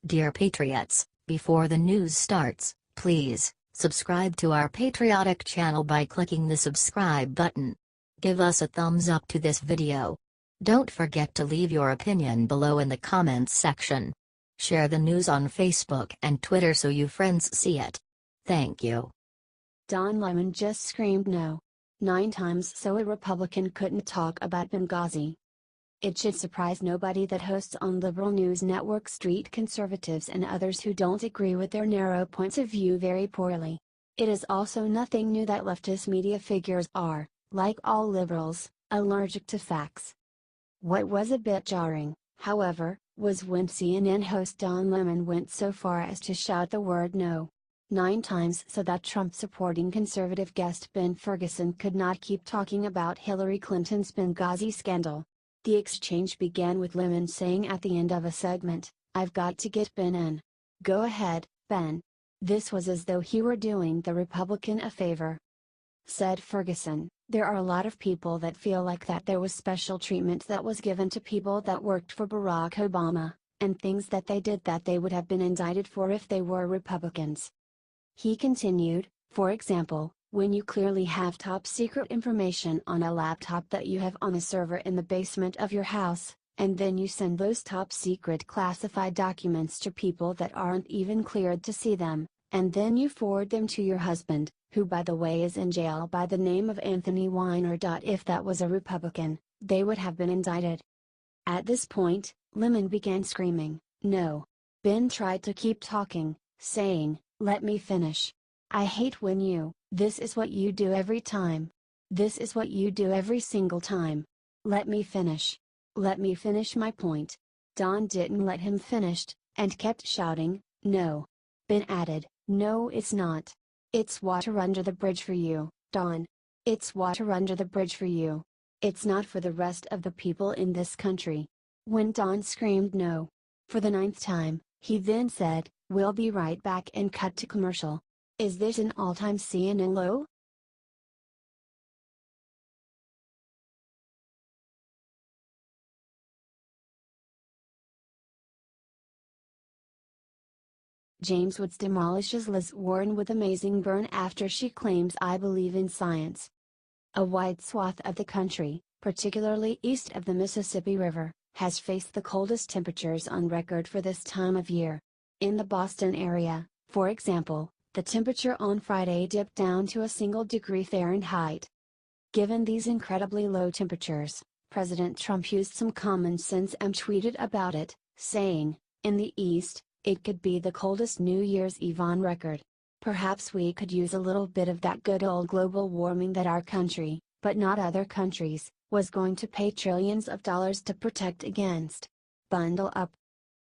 Dear Patriots, before the news starts, please subscribe to our patriotic channel by clicking the subscribe button. Give us a thumbs up to this video. Don't forget to leave your opinion below in the comments section. Share the news on Facebook and Twitter so you friends see it. Thank you. Don Lemon just screamed no 9 times so a Republican couldn't talk about Benghazi. It should surprise nobody that hosts on liberal news network treat conservatives and others who don't agree with their narrow points of view very poorly. It is also nothing new that leftist media figures are, like all liberals, allergic to facts. What was a bit jarring, however, was when CNN host Don Lemon went so far as to shout the word no 9 times so that Trump-supporting conservative guest Ben Ferguson could not keep talking about Hillary Clinton's Benghazi scandal. The exchange began with Lemon saying at the end of a segment, "I've got to get Ben in. Go ahead, Ben." This was as though he were doing the Republican a favor. Said Ferguson, "There are a lot of people that feel like that there was special treatment that was given to people that worked for Barack Obama, and things that they did that they would have been indicted for if they were Republicans." He continued, "For example, when you clearly have top secret information on a laptop that you have on a server in the basement of your house, and then you send those top secret classified documents to people that aren't even cleared to see them, and then you forward them to your husband, who by the way is in jail by the name of Anthony Weiner. If that was a Republican, they would have been indicted." At this point, Lemon began screaming, "No." Ben tried to keep talking, saying, "Let me finish. I hate when this is what you do every time. This is what you do every single time. Let me finish. Let me finish my point." Don didn't let him finish, and kept shouting, "No." Ben added, "No, it's not. It's water under the bridge for you, Don. It's water under the bridge for you. It's not for the rest of the people in this country." When Don screamed no for the 9th time, he then said, "We'll be right back," and cut to commercial. Is this an all-time CNN low? James Woods demolishes Liz Warren with amazing burn after she claims "I believe in science." A wide swath of the country, particularly east of the Mississippi River, has faced the coldest temperatures on record for this time of year. In the Boston area, for example, the temperature on Friday dipped down to a single degree Fahrenheit. Given these incredibly low temperatures, President Trump used some common sense and tweeted about it, saying, "In the East, it could be the coldest New Year's Eve on record. Perhaps we could use a little bit of that good old global warming that our country, but not other countries, was going to pay trillions of dollars to protect against. Bundle up."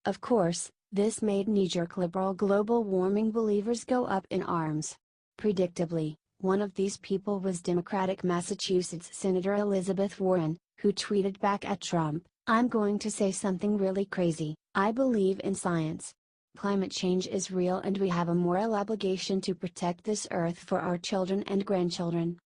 Of course, this made knee-jerk liberal global warming believers go up in arms. Predictably, one of these people was Democratic Massachusetts Senator Elizabeth Warren, who tweeted back at Trump, "I'm going to say something really crazy. I believe in science. Climate change is real and we have a moral obligation to protect this earth for our children and grandchildren."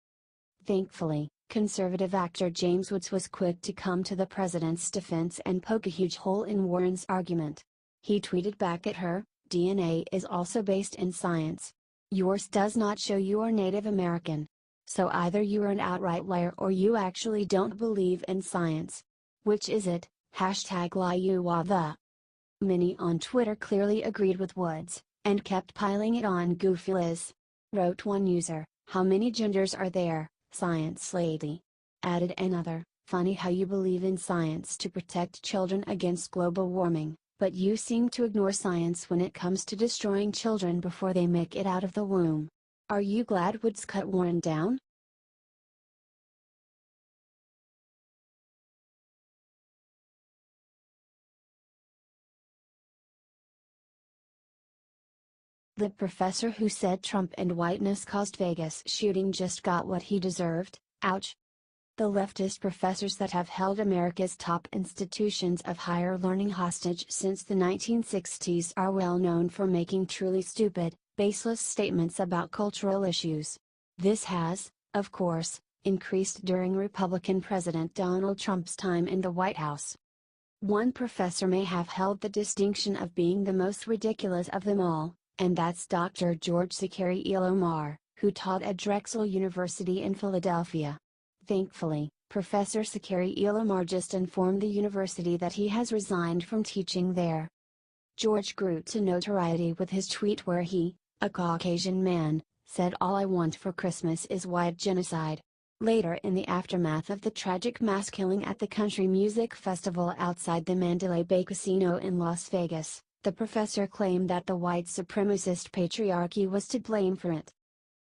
Thankfully, conservative actor James Woods was quick to come to the president's defense and poke a huge hole in Warren's argument. He tweeted back at her, "DNA is also based in science. Yours does not show you are Native American. So either you are an outright liar or you actually don't believe in science. Which is it? #lie you are the." Many on Twitter clearly agreed with Woods, and kept piling it on Goofy Liz. Wrote one user, "How many genders are there, science lady?" Added another, "Funny how you believe in science to protect children against global warming, but you seem to ignore science when it comes to destroying children before they make it out of the womb. Are you glad Woods cut Warren down?" The professor who said Trump and Whiteness caused Vegas shooting just got what he deserved. Ouch. The leftist professors that have held America's top institutions of higher learning hostage since the 1960s are well known for making truly stupid, baseless statements about cultural issues. This has, of course, increased during Republican President Donald Trump's time in the White House. One professor may have held the distinction of being the most ridiculous of them all, and that's Dr. George Zachary Ilomar, who taught at Drexel University in Philadelphia. Thankfully, Professor Zachary Ilomar just informed the university that he has resigned from teaching there. George grew to notoriety with his tweet where he, a Caucasian man, said all I want for Christmas is white genocide. Later in the aftermath of the tragic mass killing at the country music festival outside the Mandalay Bay Casino in Las Vegas, the professor claimed that the white supremacist patriarchy was to blame for it.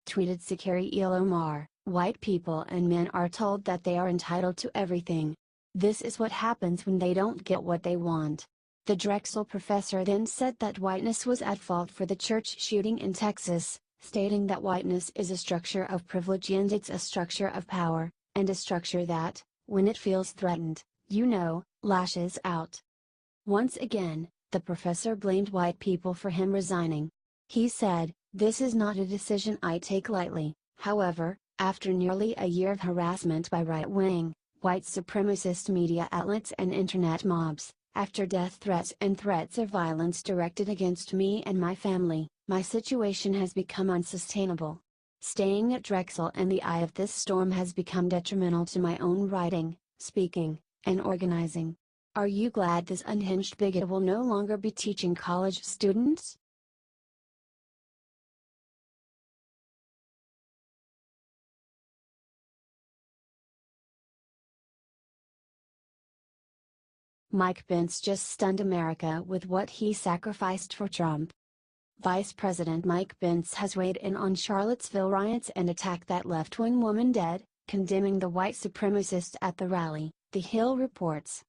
Tweeted Zachary Ilomar, white people and men are told that they are entitled to everything. This is what happens when they don't get what they want. The Drexel professor then said that whiteness was at fault for the church shooting in Texas, stating that whiteness is a structure of privilege and it's a structure of power, and a structure that, when it feels threatened, lashes out. Once again, the professor blamed white people for him resigning. He said, "This is not a decision I take lightly." However, after nearly a year of harassment by right-wing, white supremacist media outlets and internet mobs, after death threats and threats of violence directed against me and my family, my situation has become unsustainable. Staying at Drexel in the eye of this storm has become detrimental to my own writing, speaking, and organizing. Are you glad this unhinged bigot will no longer be teaching college students? Mike Pence just stunned America with what he sacrificed for Trump. Vice President Mike Pence has weighed in on Charlottesville riots and attacked that left-wing woman dead, condemning the white supremacists at the rally, The Hill reports.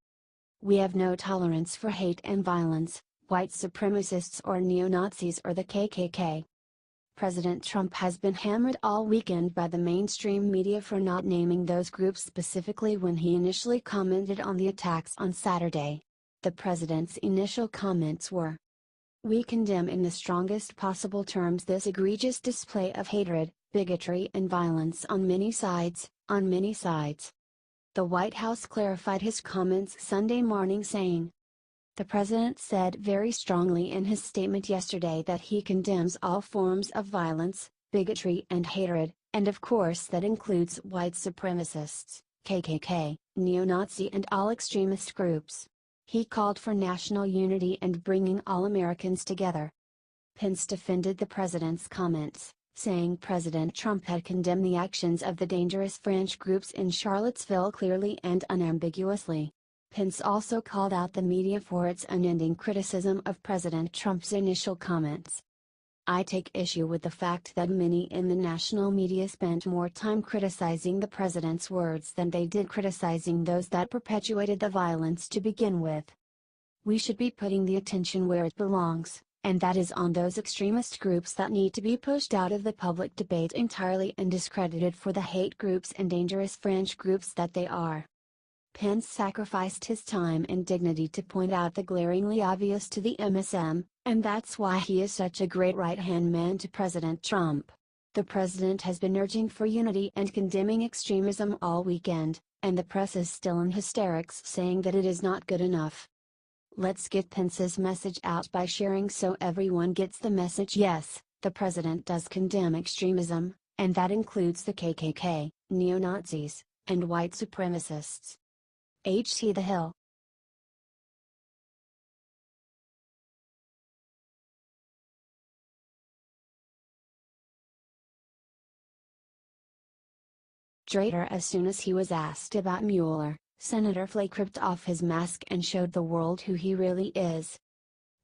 "We have no tolerance for hate and violence, white supremacists or neo-Nazis or the KKK." President Trump has been hammered all weekend by the mainstream media for not naming those groups specifically when he initially commented on the attacks on Saturday. The president's initial comments were, "We condemn in the strongest possible terms this egregious display of hatred, bigotry and violence on many sides, on many sides." The White House clarified his comments Sunday morning saying, "The president said very strongly in his statement yesterday that he condemns all forms of violence, bigotry and hatred, and of course that includes white supremacists, KKK, neo-Nazi and all extremist groups. He called for national unity and bringing all Americans together." Pence defended the president's comments, saying President Trump had condemned the actions of the dangerous French groups in Charlottesville clearly and unambiguously. Pence also called out the media for its unending criticism of President Trump's initial comments. "I take issue with the fact that many in the national media spent more time criticizing the president's words than they did criticizing those that perpetuated the violence to begin with. We should be putting the attention where it belongs, and that is on those extremist groups that need to be pushed out of the public debate entirely and discredited for the hate groups and dangerous French groups that they are." Pence sacrificed his time and dignity to point out the glaringly obvious to the MSM, and that's why he is such a great right-hand man to President Trump. The president has been urging for unity and condemning extremism all weekend, and the press is still in hysterics saying that it is not good enough. Let's get Pence's message out by sharing so everyone gets the message. Yes, the president does condemn extremism, and that includes the KKK, neo-Nazis, and white supremacists. H.T. The Hill. Drater. As soon as he was asked about Mueller, Senator Flake ripped off his mask and showed the world who he really is.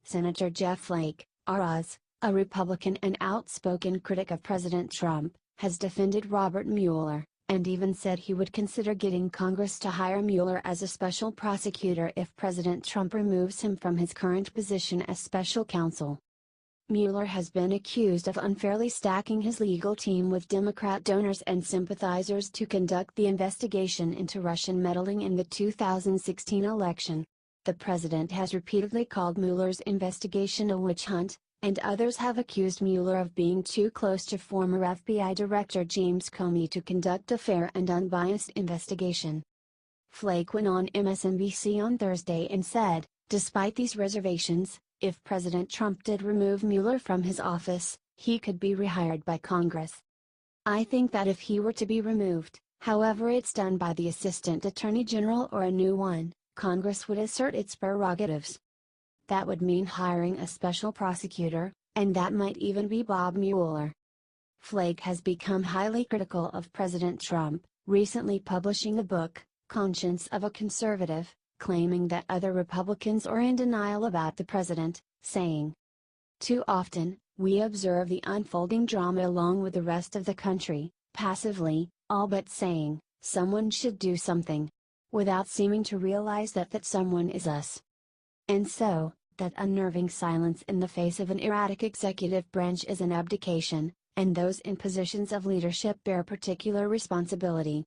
Senator Jeff Flake, ROS, a Republican and outspoken critic of President Trump, has defended Robert Mueller, and even said he would consider getting Congress to hire Mueller as a special prosecutor if President Trump removes him from his current position as special counsel. Mueller has been accused of unfairly stacking his legal team with Democrat donors and sympathizers to conduct the investigation into Russian meddling in the 2016 election. The president has repeatedly called Mueller's investigation a witch hunt, and others have accused Mueller of being too close to former FBI Director James Comey to conduct a fair and unbiased investigation. Flake went on MSNBC on Thursday and said, despite these reservations, if President Trump did remove Mueller from his office, he could be rehired by Congress. I think that if he were to be removed, however it's done by the Assistant Attorney General or a new one, Congress would assert its prerogatives. That would mean hiring a special prosecutor, and that might even be Bob Mueller. Flake has become highly critical of President Trump, recently publishing the book, Conscience of a Conservative, claiming that other Republicans are in denial about the president, saying, "Too often, we observe the unfolding drama along with the rest of the country, passively, all but saying, someone should do something, without seeming to realize that someone is us." And so, that unnerving silence in the face of an erratic executive branch is an abdication, and those in positions of leadership bear particular responsibility.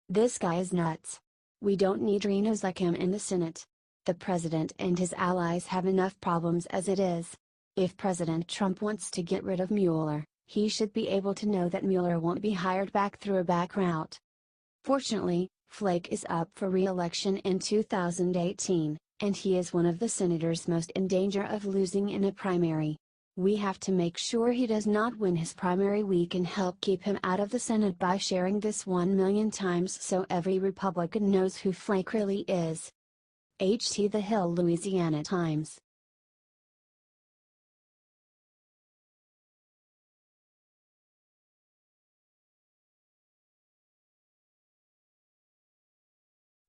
This guy is nuts. We don't need rhinos like him in the Senate. The president and his allies have enough problems as it is. If President Trump wants to get rid of Mueller, he should be able to know that Mueller won't be hired back through a back route. Fortunately, Flake is up for re-election in 2018, and he is one of the senators most in danger of losing in a primary. We have to make sure he does not win his primary. We can help keep him out of the Senate by sharing this 1,000,000 times so every Republican knows who Flake really is. HT The Hill, Louisiana Times.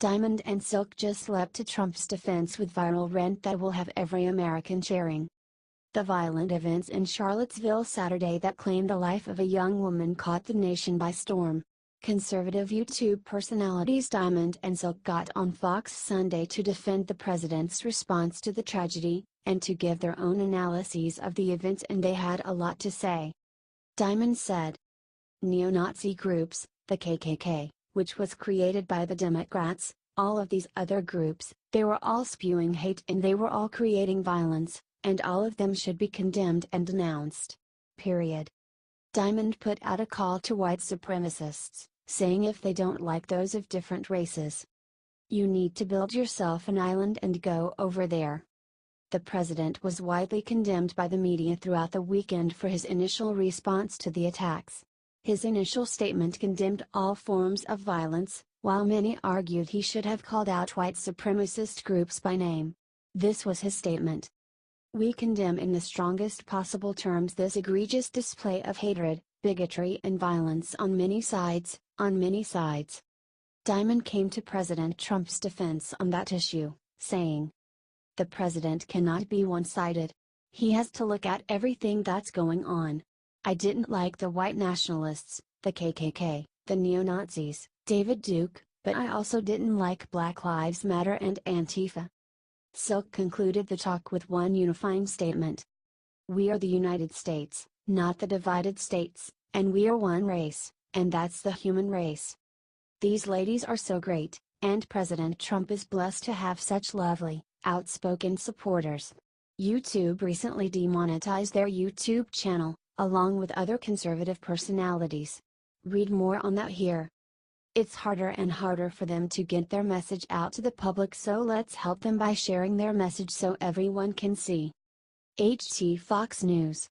Diamond and Silk just leapt to Trump's defense with viral rant that will have every American cheering. The violent events in Charlottesville Saturday that claimed the life of a young woman caught the nation by storm. Conservative YouTube personalities Diamond and Silk got on Fox Sunday to defend the president's response to the tragedy, and to give their own analyses of the events, and they had a lot to say. Diamond said, "Neo-Nazi groups, the KKK, which was created by the Democrats, all of these other groups, they were all spewing hate and they were all creating violence, and all of them should be condemned and denounced. Period." Diamond put out a call to white supremacists, saying if they don't like those of different races, you need to build yourself an island and go over there. The president was widely condemned by the media throughout the weekend for his initial response to the attacks. His initial statement condemned all forms of violence, while many argued he should have called out white supremacist groups by name. This was his statement. "We condemn in the strongest possible terms this egregious display of hatred, bigotry and violence on many sides, on many sides." Diamond came to President Trump's defense on that issue, saying, "The president cannot be one-sided. He has to look at everything that's going on. I didn't like the white nationalists, the KKK, the neo-Nazis, David Duke, but I also didn't like Black Lives Matter and Antifa." Silk concluded the talk with one unifying statement. "We are the United States, not the divided states, and we are one race, and that's the human race. These ladies are so great, and President Trump is blessed to have such lovely, outspoken supporters." YouTube recently demonetized their YouTube channel, along with other conservative personalities. Read more on that here. It's harder and harder for them to get their message out to the public, so let's help them by sharing their message so everyone can see. HT Fox News.